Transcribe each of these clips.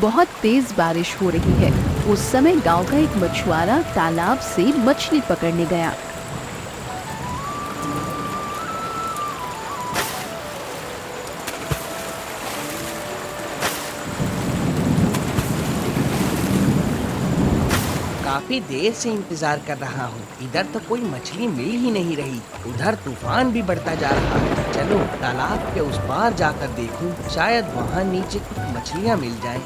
बहुत तेज बारिश हो रही है। उस समय गांव का एक मछुआरा तालाब से मछली पकड़ने गया। काफी देर से इंतजार कर रहा हूँ। इधर तो कोई मछली मिल ही नहीं रही। उधर तूफान भी बढ़ता जा रहा है। चलो तालाब के उस पार जाकर देखूं, शायद वहाँ नीचे कुछ मछलियाँ मिल जाएं।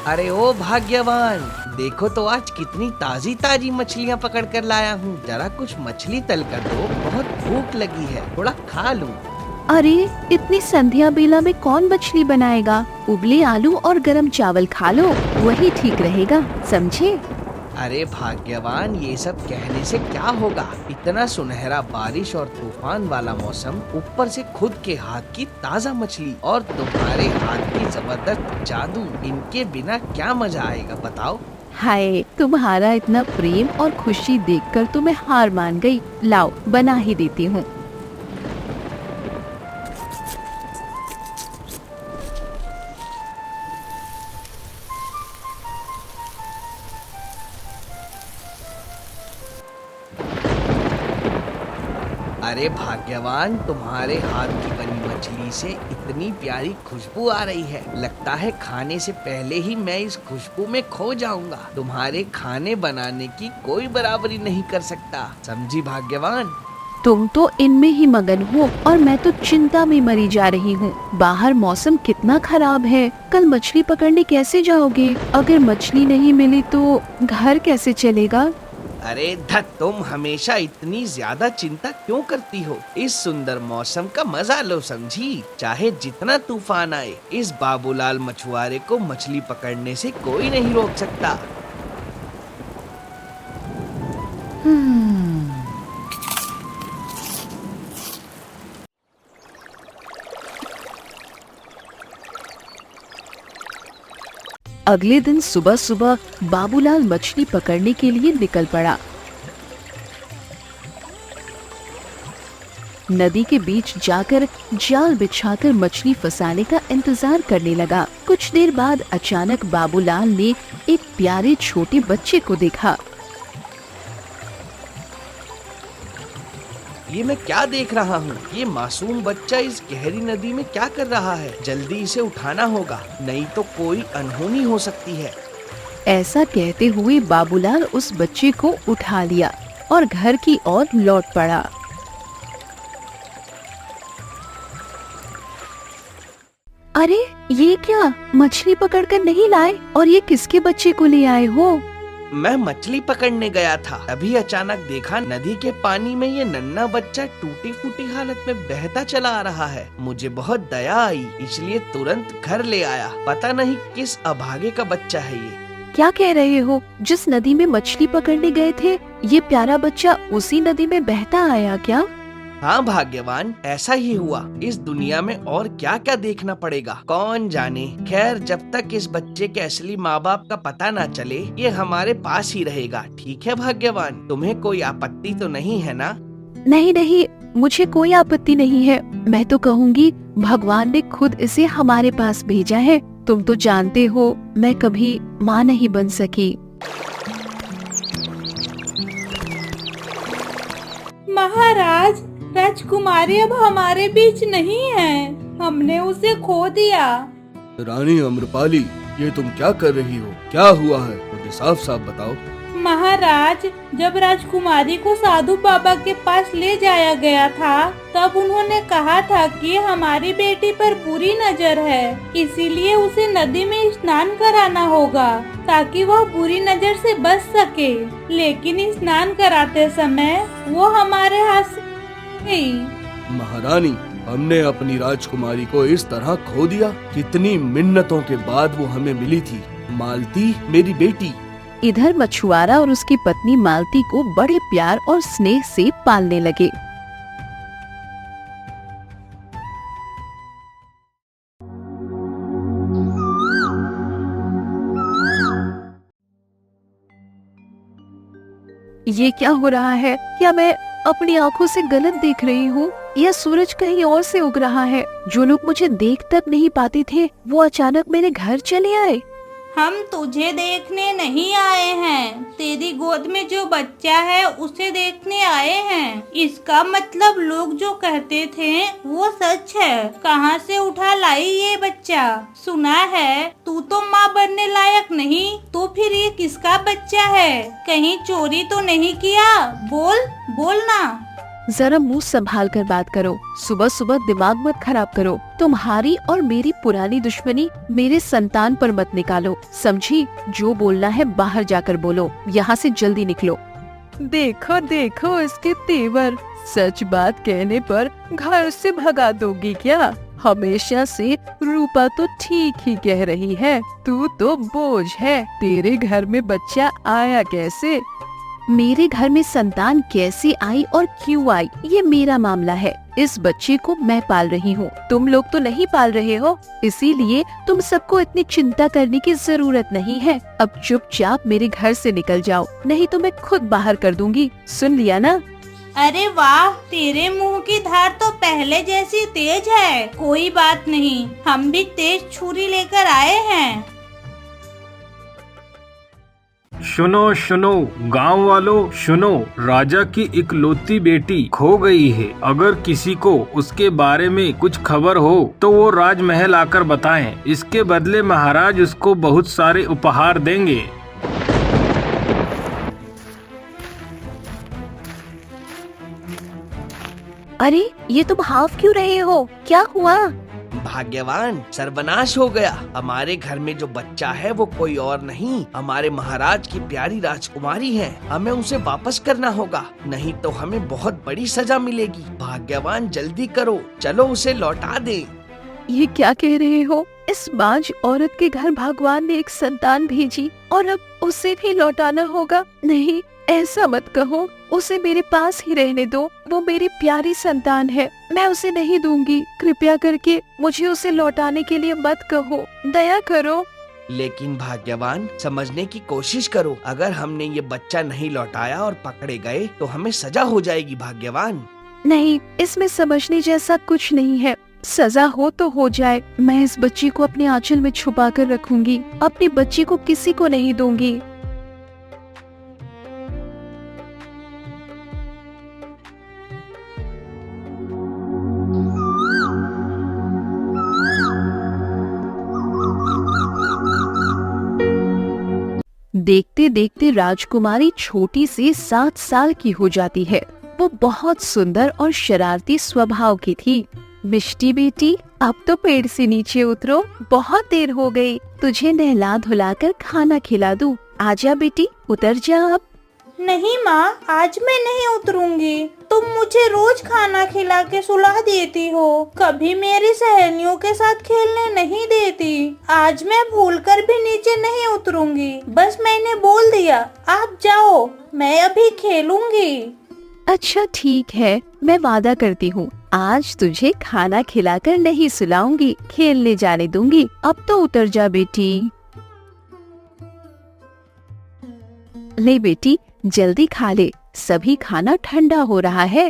अरे ओ भाग्यवान, देखो तो आज कितनी ताजी ताजी मछलियाँ पकड़ कर लाया हूँ। जरा कुछ मछली तल कर दो, बहुत भूख लगी है, थोड़ा खा लूँ। अरे इतनी संध्या बेला में कौन मछली बनाएगा? उबले आलू और गरम चावल खा लो, वही ठीक रहेगा, समझे? अरे भाग्यवान, ये सब कहने से क्या होगा? इतना सुनहरा बारिश और तूफान वाला मौसम, ऊपर से खुद के हाथ की ताजा मछली और तुम्हारे हाथ की जबरदस्त जादू, इनके बिना क्या मजा आएगा बताओ? हाय, तुम्हारा इतना प्रेम और खुशी देखकर तो मैं हार मान गई। लाओ बना ही देती हूँ। अरे भाग्यवान, तुम्हारे हाथ की बनी मछली से इतनी प्यारी खुशबू आ रही है, लगता है खाने से पहले ही मैं इस खुशबू में खो जाऊंगा। तुम्हारे खाने बनाने की कोई बराबरी नहीं कर सकता, समझी भाग्यवान? तुम तो इनमें ही मगन हो और मैं तो चिंता में मरी जा रही हूँ। बाहर मौसम कितना खराब है, कल मछली पकड़ने कैसे जाओगे? अगर मछली नहीं मिली तो घर कैसे चलेगा? अरे धत, तुम हमेशा इतनी ज्यादा चिंता क्यों करती हो? इस सुंदर मौसम का मजा लो, समझी? चाहे जितना तूफान आए, इस बाबूलाल मछुआरे को मछली पकड़ने से कोई नहीं रोक सकता। अगले दिन सुबह सुबह बाबूलाल मछली पकड़ने के लिए निकल पड़ा। नदी के बीच जाकर जाल बिछाकर मछली फंसाने का इंतजार करने लगा। कुछ देर बाद अचानक बाबूलाल ने एक प्यारे छोटे बच्चे को देखा। ये मैं क्या देख रहा हूँ? ये मासूम बच्चा इस गहरी नदी में क्या कर रहा है? जल्दी इसे उठाना होगा, नहीं तो कोई अनहोनी हो सकती है। ऐसा कहते हुए बाबूलाल उस बच्चे को उठा लिया और घर की ओर लौट पड़ा। अरे ये क्या, मछली पकड़कर नहीं लाए और ये किसके बच्चे को ले आए हो? मैं मछली पकड़ने गया था, अभी अचानक देखा नदी के पानी में ये नन्हा बच्चा टूटी फूटी हालत में बहता चला आ रहा है। मुझे बहुत दया आई, इसलिए तुरंत घर ले आया। पता नहीं किस अभागे का बच्चा है ये। क्या कह रहे हो? जिस नदी में मछली पकड़ने गए थे, ये प्यारा बच्चा उसी नदी में बहता आया क्या? हाँ भाग्यवान, ऐसा ही हुआ। इस दुनिया में और क्या क्या देखना पड़ेगा, कौन जाने। खैर, जब तक इस बच्चे के असली माँ बाप का पता ना चले, ये हमारे पास ही रहेगा। ठीक है भाग्यवान, तुम्हें कोई आपत्ति तो नहीं है ना? नहीं नहीं, मुझे कोई आपत्ति नहीं है। मैं तो कहूँगी भगवान ने खुद इसे हमारे पास भेजा है। तुम तो जानते हो मैं कभी माँ नहीं बन सकी। महाराज, राजकुमारी अब हमारे बीच नहीं है, हमने उसे खो दिया। रानी अम्रपाली, ये तुम क्या कर रही हो? क्या हुआ है, मुझे साफ साफ बताओ। महाराज, जब राजकुमारी को साधु बाबा के पास ले जाया गया था, तब उन्होंने कहा था कि हमारी बेटी पर बुरी नजर है, इसीलिए उसे नदी में स्नान कराना होगा ताकि वह बुरी नजर से बच सके। लेकिन स्नान कराते समय वो हमारे हाथ से गई। महारानी, हमने अपनी राजकुमारी को इस तरह खो दिया। कितनी मिन्नतों के बाद वो हमें मिली थी, मालती मेरी बेटी। इधर मछुआरा और उसकी पत्नी मालती को बड़े प्यार और स्नेह से पालने लगे। ये क्या हो रहा है? क्या मैं अपनी आंखों से गलत देख रही हूँ या सूरज कहीं और से उग रहा है? जो लोग मुझे देख तक नहीं पाते थे वो अचानक मेरे घर चले आए। हम तुझे देखने नहीं आए हैं, तेरी गोद में जो बच्चा है उसे देखने आए हैं। इसका मतलब लोग जो कहते थे वो सच है। कहाँ से उठा लाई ये बच्चा? सुना है तू तो माँ बनने लायक नहीं, तो फिर ये किसका बच्चा है? कहीं चोरी तो नहीं किया? बोल बोल ना। जरा मुंह संभाल कर बात करो। सुबह सुबह दिमाग मत खराब करो। तुम्हारी और मेरी पुरानी दुश्मनी मेरे संतान पर मत निकालो, समझी? जो बोलना है बाहर जाकर बोलो, यहाँ से जल्दी निकलो। देखो देखो इसके तेवर, सच बात कहने पर घर से भगा दोगी क्या? हमेशा से रूपा तो ठीक ही कह रही है, तू तो बोझ है। तेरे घर में बच्चा आया कैसे? मेरे घर में संतान कैसी आई और क्यों आई ये मेरा मामला है। इस बच्चे को मैं पाल रही हूँ, तुम लोग तो नहीं पाल रहे हो, इसीलिए तुम सबको इतनी चिंता करने की जरूरत नहीं है। अब चुपचाप मेरे घर से निकल जाओ, नहीं तो मैं खुद बाहर कर दूंगी। सुन लिया ना? अरे वाह, तेरे मुंह की धार तो पहले जैसी तेज है। कोई बात नहीं, हम भी तेज छुरी लेकर आए हैं। सुनो सुनो गांव वालों, सुनो, राजा की इकलौती बेटी खो गई है। अगर किसी को उसके बारे में कुछ खबर हो तो वो राजमहल आकर बताएं। इसके बदले महाराज उसको बहुत सारे उपहार देंगे। अरे ये तुम हाफ क्यों रहे हो? क्या हुआ? भाग्यवान, सर्वनाश हो गया। हमारे घर में जो बच्चा है वो कोई और नहीं, हमारे महाराज की प्यारी राजकुमारी है। हमें उसे वापस करना होगा, नहीं तो हमें बहुत बड़ी सजा मिलेगी। भाग्यवान जल्दी करो, चलो उसे लौटा दे। ये क्या कह रहे हो? इस बांझ औरत के घर भगवान ने एक संतान भेजी और अब उसे भी लौटाना होगा? नहीं, ऐसा मत कहो। उसे मेरे पास ही रहने दो, वो मेरी प्यारी संतान है, मैं उसे नहीं दूंगी। कृपया करके मुझे उसे लौटाने के लिए मत कहो, दया करो। लेकिन भाग्यवान, समझने की कोशिश करो। अगर हमने ये बच्चा नहीं लौटाया और पकड़े गए तो हमें सजा हो जाएगी। भाग्यवान नहीं, इसमें समझने जैसा कुछ नहीं है। सजा हो तो हो जाए, मैं इस बच्ची को अपने आंचल में छुपा कर रखूंगी। अपनी बच्ची को किसी को नहीं दूंगी। देखते देखते राजकुमारी छोटी से 7 साल की हो जाती है। वो बहुत सुंदर और शरारती स्वभाव की थी। मिष्टी बेटी, अब तो पेड़ से नीचे उतरो, बहुत देर हो गई। तुझे नहला धुलाकर खाना खिला दूं। आजा बेटी, उतर जा अब। नहीं माँ, आज मैं नहीं उतरूंगी। तुम मुझे रोज खाना खिला के सुला देती हो, कभी मेरी सहेलियों के साथ खेलने नहीं देती। आज मैं भूलकर भी नीचे नहीं उतरूंगी। बस मैंने बोल दिया, आप जाओ, मैं अभी खेलूंगी। अच्छा ठीक है, मैं वादा करती हूँ, आज तुझे खाना खिलाकर नहीं सुलाऊंगी, खेलने जाने दूंगी। अब तो उतर जा बेटी। ले बेटी, जल्दी खा ले, सभी खाना ठंडा हो रहा है।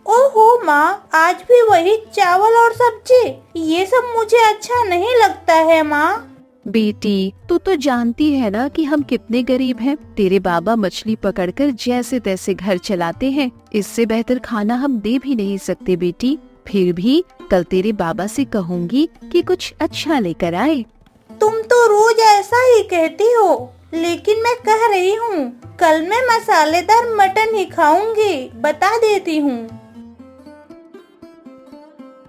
ओहो माँ, आज भी वही चावल और सब्जी? ये सब मुझे अच्छा नहीं लगता है माँ। बेटी, तू तो जानती है ना कि हम कितने गरीब हैं। तेरे बाबा मछली पकड़कर जैसे तैसे घर चलाते हैं, इससे बेहतर खाना हम दे भी नहीं सकते बेटी। फिर भी कल तेरे बाबा से कहूँगी कि कुछ अच्छा लेकर आए। तुम तो रोज ऐसा ही कहती हो, लेकिन मैं कह रही हूँ, कल मैं मसालेदार मटन ही खाऊंगी, बता देती हूँ।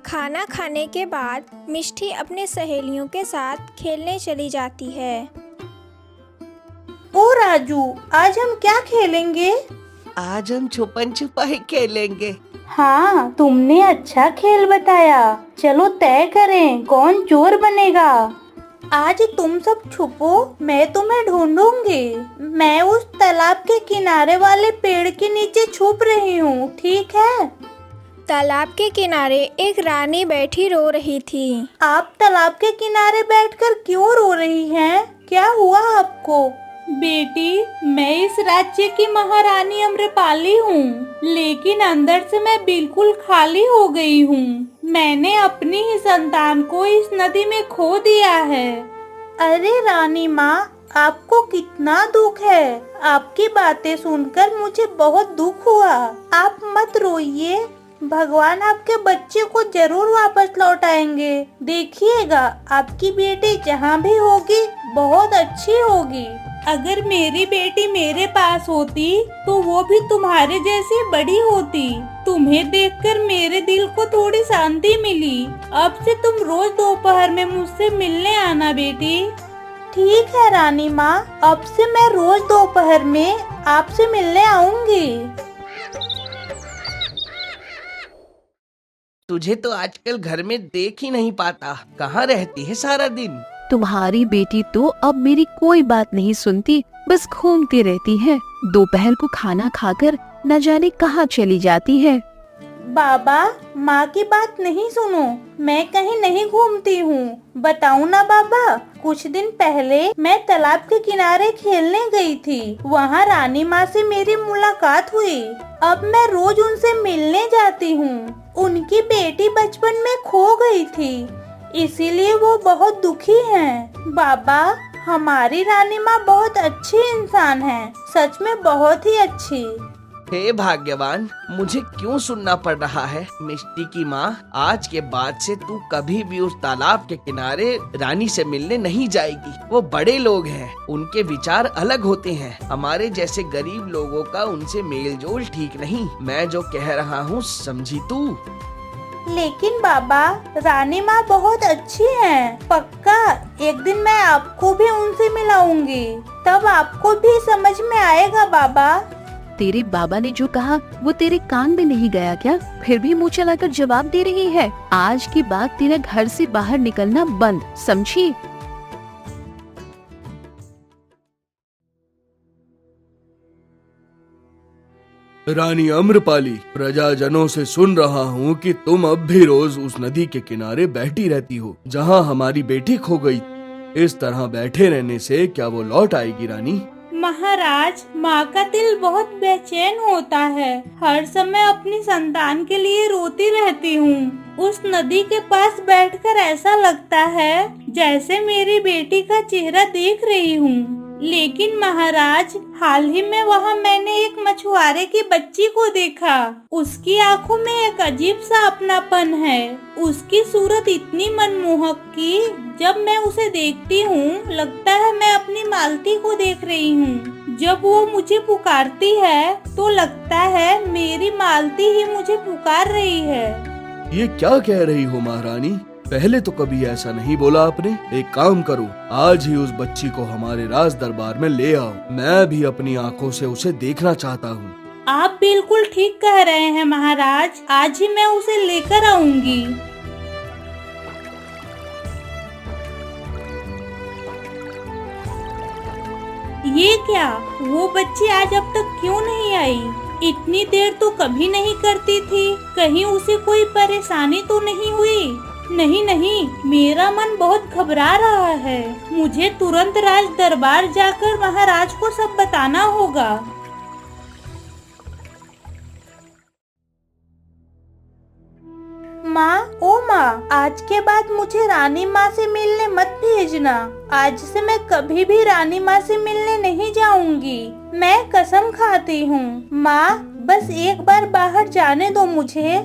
खाना खाने के बाद मिष्टी अपने सहेलियों के साथ खेलने चली जाती है। ओ राजू, आज हम क्या खेलेंगे? आज हम छुपन छुपाई खेलेंगे। हाँ, तुमने अच्छा खेल बताया। चलो तय करें कौन चोर बनेगा। आज तुम सब छुपो, मैं तुम्हें ढूंढूंगी। मैं उस तालाब के किनारे वाले पेड़ के नीचे छुप रही हूँ, ठीक है? तालाब के किनारे एक रानी बैठी रो रही थी। आप तालाब के किनारे बैठकर क्यों रो रही हैं? क्या हुआ आपको? बेटी, मैं इस राज्य की महारानी अम्रपाली हूँ, लेकिन अंदर से मैं बिल्कुल खाली हो गई हूँ। मैंने अपनी ही संतान को इस नदी में खो दिया है। अरे रानी माँ, आपको कितना दुख है। आपकी बातें सुनकर मुझे बहुत दुख हुआ। आप मत रोइए, भगवान आपके बच्चे को जरूर वापस लौटाएंगे। देखिएगा, आपकी बेटी जहाँ भी होगी बहुत अच्छी होगी। अगर मेरी बेटी मेरे पास होती तो वो भी तुम्हारे जैसी बड़ी होती। तुम्हें देखकर मेरे दिल को थोड़ी शांति मिली। अब से तुम रोज दोपहर में मुझसे मिलने आना बेटी। ठीक है रानी माँ, अब से मैं रोज दोपहर में आपसे मिलने आऊंगी। तुझे तो आजकल घर में देख ही नहीं पाता, कहाँ रहती है सारा दिन? तुम्हारी बेटी तो अब मेरी कोई बात नहीं सुनती, बस घूमती रहती है। दोपहर को खाना खाकर न जाने कहाँ चली जाती है। बाबा, माँ की बात नहीं सुनो, मैं कहीं नहीं घूमती हूँ। बताऊँ ना बाबा, कुछ दिन पहले मैं तालाब के किनारे खेलने गई थी। वहाँ रानी माँ से मेरी मुलाकात हुई। अब मैं रोज उनसे मिलने जाती हूँ। उनकी बेटी बचपन में खो गई थी, इसीलिए वो बहुत दुखी हैं। बाबा, हमारी रानी माँ बहुत अच्छी इंसान है, सच में बहुत ही अच्छी। हे भाग्यवान, मुझे क्यों सुनना पड़ रहा है? मिष्टी की माँ, आज के बाद से तू कभी भी उस तालाब के किनारे रानी से मिलने नहीं जाएगी। वो बड़े लोग हैं, उनके विचार अलग होते हैं। हमारे जैसे गरीब लोगों का उनसे मेल जोल ठीक नहीं। मैं जो कह रहा हूँ समझी तू? लेकिन बाबा, रानी माँ बहुत अच्छी हैं। पक्का एक दिन मैं आपको भी उनसे मिलाऊंगी, तब आपको भी समझ में आएगा बाबा। तेरे बाबा ने जो कहा वो तेरे कान में नहीं गया क्या? फिर भी मुँह चलाकर जवाब दे रही है। आज के बाद तेरा घर से बाहर निकलना बंद, समझी? रानी अम्रपाली, प्रजाजनों से सुन रहा हूँ कि तुम अब भी रोज उस नदी के किनारे बैठी रहती हो जहाँ हमारी बेटी खो गई। इस तरह बैठे रहने से क्या वो लौट आएगी रानी? महाराज, माँ का दिल बहुत बेचैन होता है। हर समय अपनी संतान के लिए रोती रहती हूँ। उस नदी के पास बैठकर ऐसा लगता है जैसे मेरी बेटी का चेहरा देख रही हूँ। लेकिन महाराज, हाल ही में वहाँ मैंने एक मछुआरे की बच्ची को देखा। उसकी आंखों में एक अजीब सा अपनापन है। उसकी सूरत इतनी मनमोहक कि जब मैं उसे देखती हूँ लगता है मैं अपनी मालती को देख रही हूँ। जब वो मुझे पुकारती है तो लगता है मेरी मालती ही मुझे पुकार रही है। ये क्या कह रही हो महारानी? पहले तो कभी ऐसा नहीं बोला आपने। एक काम करो, आज ही उस बच्ची को हमारे राज दरबार में ले आओ। मैं भी अपनी आंखों से उसे देखना चाहता हूँ। आप बिल्कुल ठीक कह रहे हैं महाराज, आज ही मैं उसे लेकर आऊंगी। ये क्या, वो बच्ची आज अब तक क्यों नहीं आई? इतनी देर तो कभी नहीं करती थी। कहीं उसे कोई परेशानी तो नहीं हुई? नहीं नहीं, मेरा मन बहुत घबरा रहा है। मुझे तुरंत राज दरबार जाकर महाराज को सब बताना होगा। माँ, ओ माँ, आज के बाद मुझे रानी माँ से मिलने मत भेजना। आज से मैं कभी भी रानी माँ से मिलने नहीं जाऊंगी। मैं कसम खाती हूँ। माँ, बस एक बार बाहर जाने दो मुझे।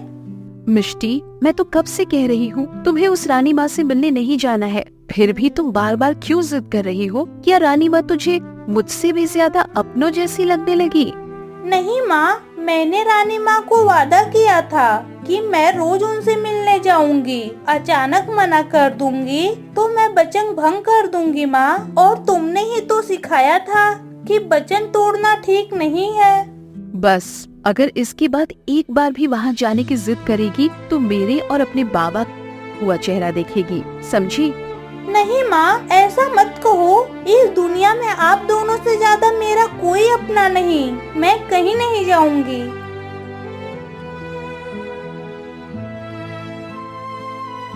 मिष्टी, मैं तो कब से कह रही हूँ तुम्हें उस रानी माँ से मिलने नहीं जाना है, फिर भी तुम बार बार क्यों जिद कर रही हो? क्या रानी माँ तुझे मुझसे भी ज्यादा अपनों जैसी लगने लगी? नहीं माँ, मैंने रानी माँ को वादा किया था कि मैं रोज उनसे मिलने जाऊंगी। अचानक मना कर दूंगी तो मैं वचन भंग कर दूंगी माँ। और तुमने ही तो सिखाया था कि वचन तोड़ना ठीक नहीं है। बस अगर इसके बाद एक बार भी वहाँ जाने की जिद करेगी तो मेरे और अपने बाबा हुआ चेहरा देखेगी, समझी? नहीं माँ, ऐसा मत कहो। इस दुनिया में आप दोनों से ज्यादा मेरा कोई अपना नहीं। मैं कहीं नहीं जाऊंगी।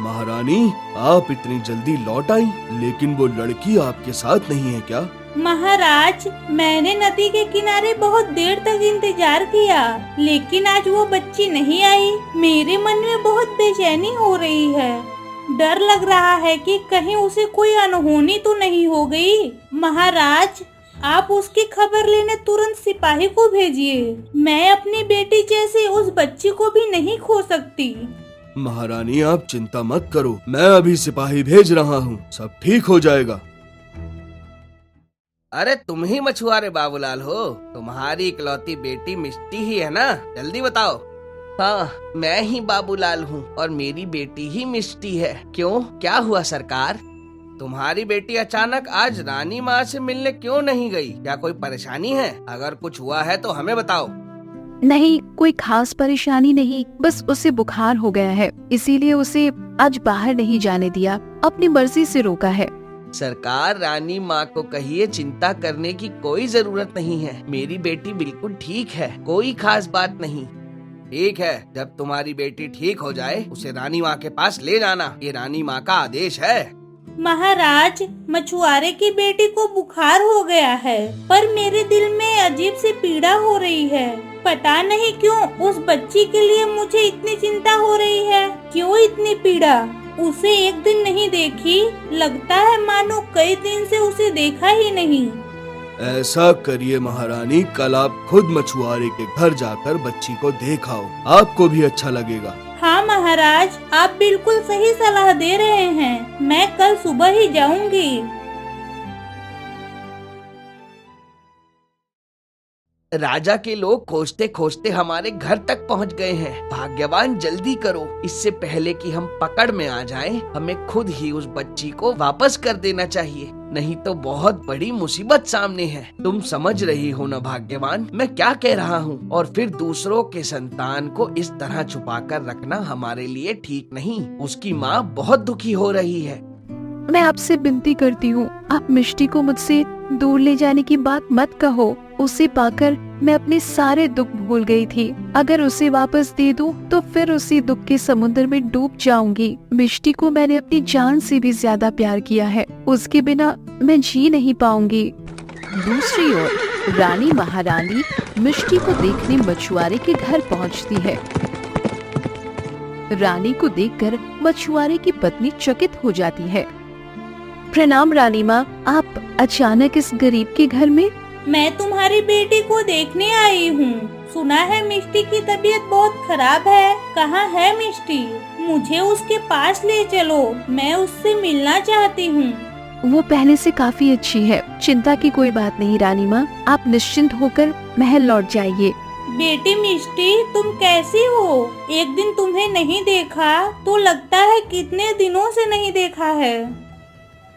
महारानी, आप इतनी जल्दी लौट आई, लेकिन वो लड़की आपके साथ नहीं है क्या? महाराज, मैंने नदी के किनारे बहुत देर तक इंतजार किया, लेकिन आज वो बच्ची नहीं आई। मेरे मन में बहुत बेचैनी हो रही है। डर लग रहा है कि कहीं उसे कोई अनहोनी तो नहीं हो गई। महाराज, आप उसकी खबर लेने तुरंत सिपाही को भेजिए। मैं अपनी बेटी जैसी उस बच्ची को भी नहीं खो सकती। महारानी, आप चिंता मत करो, मैं अभी सिपाही भेज रहा हूँ, सब ठीक हो जाएगा। अरे तुम ही मछुआरे बाबूलाल हो? तुम्हारी इकलौती बेटी मिष्टी ही है ना? जल्दी बताओ। हाँ, मैं ही बाबूलाल हूँ और मेरी बेटी ही मिष्टी है। क्यों, क्या हुआ सरकार? तुम्हारी बेटी अचानक आज रानी माँ से मिलने क्यों नहीं गई? क्या कोई परेशानी है? अगर कुछ हुआ है तो हमें बताओ। नहीं, कोई खास परेशानी नहीं, बस उसे बुखार हो गया है, इसीलिए उसे आज बाहर नहीं जाने दिया, अपनी मर्जी से रोका है। सरकार, रानी माँ को कहिए चिंता करने की कोई जरूरत नहीं है। मेरी बेटी बिल्कुल ठीक है, कोई खास बात नहीं। ठीक है, जब तुम्हारी बेटी ठीक हो जाए उसे रानी माँ के पास ले जाना, ये रानी माँ का आदेश है। महाराज, मछुआरे की बेटी को बुखार हो गया है, पर मेरे दिल में अजीब सी पीड़ा हो रही है। पता नहीं क्यों उस बच्ची के लिए मुझे इतनी चिंता हो रही है। क्यों इतनी पीड़ा? उसे एक दिन नहीं देखी, लगता है मानो कई दिन से उसे देखा ही नहीं। ऐसा करिए महारानी, कल आप खुद मछुआरे के घर जाकर बच्ची को देख आओ, आपको भी अच्छा लगेगा। हाँ महाराज, आप बिल्कुल सही सलाह दे रहे हैं। मैं कल सुबह ही जाऊंगी। राजा के लोग खोजते खोजते हमारे घर तक पहुंच गए हैं। भाग्यवान, जल्दी करो, इससे पहले कि हम पकड़ में आ जाएं, हमें खुद ही उस बच्ची को वापस कर देना चाहिए, नहीं तो बहुत बड़ी मुसीबत सामने है। तुम समझ रही हो ना भाग्यवान, मैं क्या कह रहा हूँ? और फिर दूसरों के संतान को इस तरह छुपा कर रखना हमारे लिए ठीक नहीं। उसकी माँ बहुत दुखी हो रही है। मैं आपसे विनती करती हूँ, आप मिष्टी को मुझसे दूर ले जाने की बात मत कहो। उसे पाकर मैं अपने सारे दुख भूल गई थी। अगर उसे वापस दे दूं, तो फिर उसी दुख के समुद्र में डूब जाऊंगी। मिष्टी को मैंने अपनी जान से भी ज्यादा प्यार किया है, उसके बिना मैं जी नहीं पाऊंगी। दूसरी ओर रानी महारानी मिष्टी को देखने मछुआरे के घर पहुंचती है। रानी को देखकर मछुआरे की पत्नी चकित हो जाती है। प्रणाम रानी माँ, आप अचानक इस गरीब के घर में? मैं तुम्हारी बेटी को देखने आई हूँ। सुना है मिष्टी की तबीयत बहुत खराब है। कहाँ है मिष्टी? मुझे उसके पास ले चलो, मैं उससे मिलना चाहती हूँ। वो पहले से काफी अच्छी है, चिंता की कोई बात नहीं रानी माँ, आप निश्चिंत होकर महल लौट जाइए। बेटी मिष्टी, तुम कैसी हो? एक दिन तुम्हें नहीं देखा तो लगता है कितने दिनों से नहीं देखा है।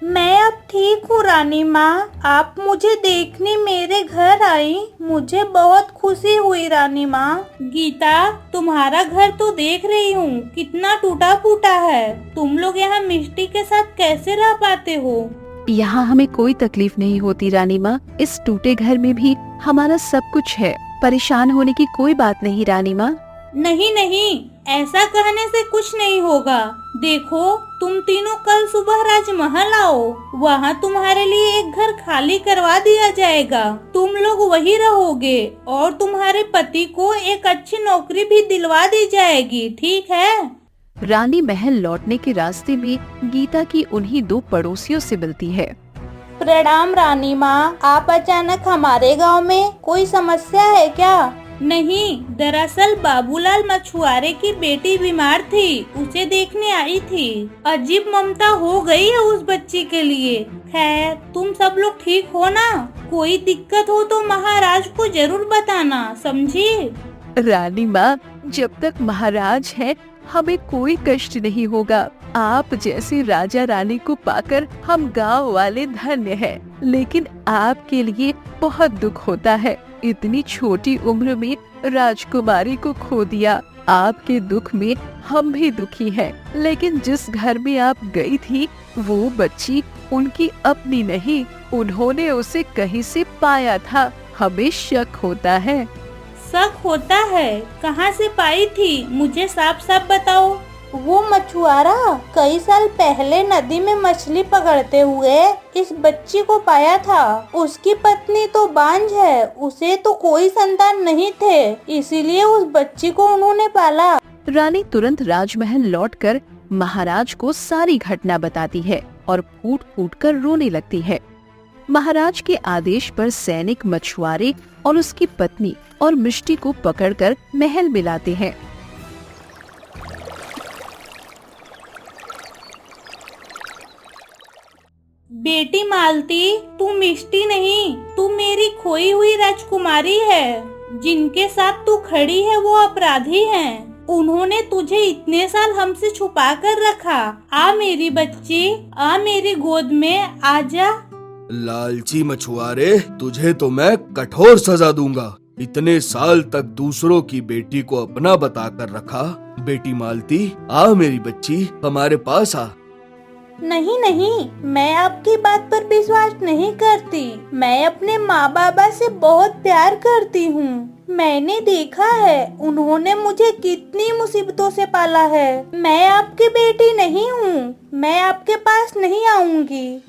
मैं अब ठीक हूँ रानी माँ, आप मुझे देखने मेरे घर आई, मुझे बहुत खुशी हुई रानी माँ। गीता, तुम्हारा घर तो देख रही हूँ कितना टूटा फूटा है। तुम लोग यहाँ मिष्टी के साथ कैसे रह पाते हो? यहाँ हमें कोई तकलीफ नहीं होती रानी माँ, इस टूटे घर में भी हमारा सब कुछ है, परेशान होने की कोई बात नहीं रानी माँ। नहीं नहीं, ऐसा कहने से कुछ नहीं होगा। देखो, तुम तीनों कल सुबह राजमहल आओ, वहाँ तुम्हारे लिए एक घर खाली करवा दिया जाएगा। तुम लोग वही रहोगे और तुम्हारे पति को एक अच्छी नौकरी भी दिलवा दी जाएगी, ठीक है? रानी महल लौटने के रास्ते में गीता की उन्हीं दो पड़ोसियों से मिलती है। प्रणाम रानी माँ, आप अचानक हमारे गांव में, कोई समस्या है क्या? नहीं, दरअसल बाबूलाल मछुआरे की बेटी बीमार थी, उसे देखने आई थी। अजीब ममता हो गई है उस बच्ची के लिए। खैर, तुम सब लोग ठीक हो ना? कोई दिक्कत हो तो महाराज को जरूर बताना, समझी? रानी माँ, जब तक महाराज है हमें कोई कष्ट नहीं होगा। आप जैसे राजा रानी को पाकर हम गांव वाले धन्य हैं, लेकिन आपके लिए बहुत दुख होता है, इतनी छोटी उम्र में राजकुमारी को खो दिया। आपके दुख में हम भी दुखी हैं, लेकिन जिस घर में आप गई थी वो बच्ची उनकी अपनी नहीं, उन्होंने उसे कहीं से पाया था। हमें शक होता है। शक होता है? कहाँ से पाई थी, मुझे साफ साफ बताओ। वो मछुआरा कई साल पहले नदी में मछली पकड़ते हुए इस बच्ची को पाया था। उसकी पत्नी तो बांझ है, उसे तो कोई संतान नहीं थे, इसीलिए उस बच्ची को उन्होंने पाला। रानी तुरंत राजमहल लौटकर महाराज को सारी घटना बताती है और फूट फूट कर रोने लगती है। महाराज के आदेश पर सैनिक मछुआरे और उसकी पत्नी और मिष्टी को पकड़कर महल में लाते हैं। बेटी मालती, तू मिष्टी नहीं, तू मेरी खोई हुई राजकुमारी है। जिनके साथ तू खड़ी है वो अपराधी हैं। उन्होंने तुझे इतने साल हमसे छुपा कर रखा। आ मेरी बच्ची, आ मेरी गोद में, आजा। लालची मछुआरे, तुझे तो मैं कठोर सजा दूंगा। इतने साल तक दूसरों की बेटी को अपना बताकर रखा। बेटी मालती, आ मेरी बच्ची, हमारे पास आ। नहीं नहीं, मैं आपकी बात पर विश्वास नहीं करती। मैं अपने माँ बाबा से बहुत प्यार करती हूँ। मैंने देखा है उन्होंने मुझे कितनी मुसीबतों से पाला है। मैं आपकी बेटी नहीं हूँ, मैं आपके पास नहीं आऊंगी।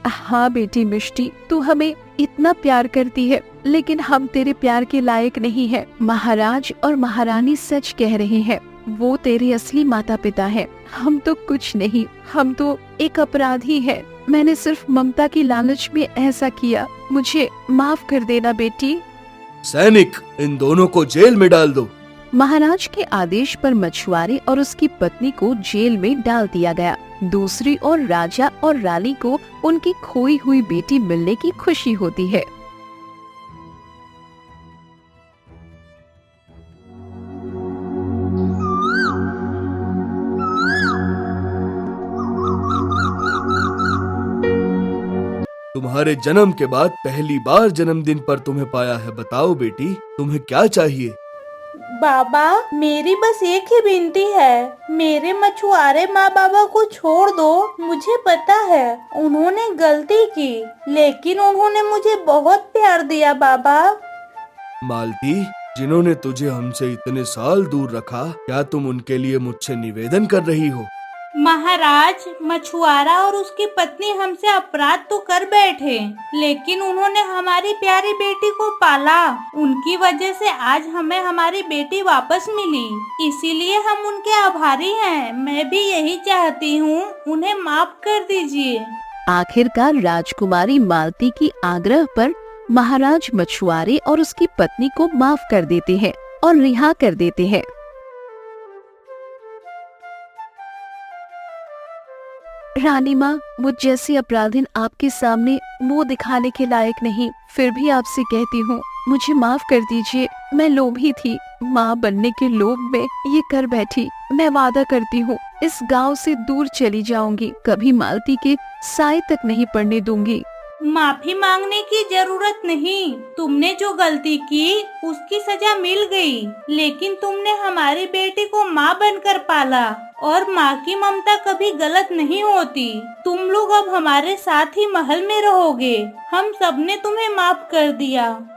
हाँ बेटी मिष्टी, तू हमें इतना प्यार करती है, लेकिन हम तेरे प्यार के लायक नहीं है। महाराज और महारानी सच कह रहे हैं, वो तेरे असली माता पिता हैं। हम तो कुछ नहीं, हम तो एक अपराधी हैं। मैंने सिर्फ ममता की लालच में ऐसा किया, मुझे माफ कर देना बेटी। सैनिक, इन दोनों को जेल में डाल दो। महाराज के आदेश पर मछुआरे और उसकी पत्नी को जेल में डाल दिया गया। दूसरी ओर राजा और रानी को उनकी खोई हुई बेटी मिलने की खुशी होती है। तुम्हारे जन्म के बाद पहली बार जन्मदिन पर तुम्हें पाया है। बताओ बेटी, तुम्हें क्या चाहिए? बाबा, मेरी बस एक ही विनती है, मेरे मछुआरे माँ बाबा को छोड़ दो। मुझे पता है उन्होंने गलती की, लेकिन उन्होंने मुझे बहुत प्यार दिया बाबा। मालती, जिन्होंने तुझे हमसे इतने साल दूर रखा, क्या तुम उनके लिए मुझसे निवेदन कर रही हो? महाराज, मछुआरा और उसकी पत्नी हमसे अपराध तो कर बैठे, लेकिन उन्होंने हमारी प्यारी बेटी को पाला। उनकी वजह से आज हमें हमारी बेटी वापस मिली, इसीलिए हम उनके आभारी हैं। मैं भी यही चाहती हूँ, उन्हें माफ कर दीजिए। आखिरकार राजकुमारी मालती की आग्रह पर महाराज मछुआरे और उसकी पत्नी को माफ कर देते हैं और रिहा कर देते हैं। रानी माँ, मुझ जैसी अपराधिन आपके सामने मुंह दिखाने के लायक नहीं, फिर भी आपसे कहती हूँ, मुझे माफ कर दीजिए। मैं लोभी थी, माँ बनने के लोभ में ये कर बैठी। मैं वादा करती हूँ इस गांव से दूर चली जाऊंगी, कभी मालती के साए तक नहीं पड़ने दूंगी। माफी मांगने की जरूरत नहीं, तुमने जो गलती की उसकी सजा मिल गई, लेकिन तुमने हमारी बेटी को माँ बनकर पाला और माँ की ममता कभी गलत नहीं होती। तुम लोग अब हमारे साथ ही महल में रहोगे। हम सबने तुम्हें माफ कर दिया।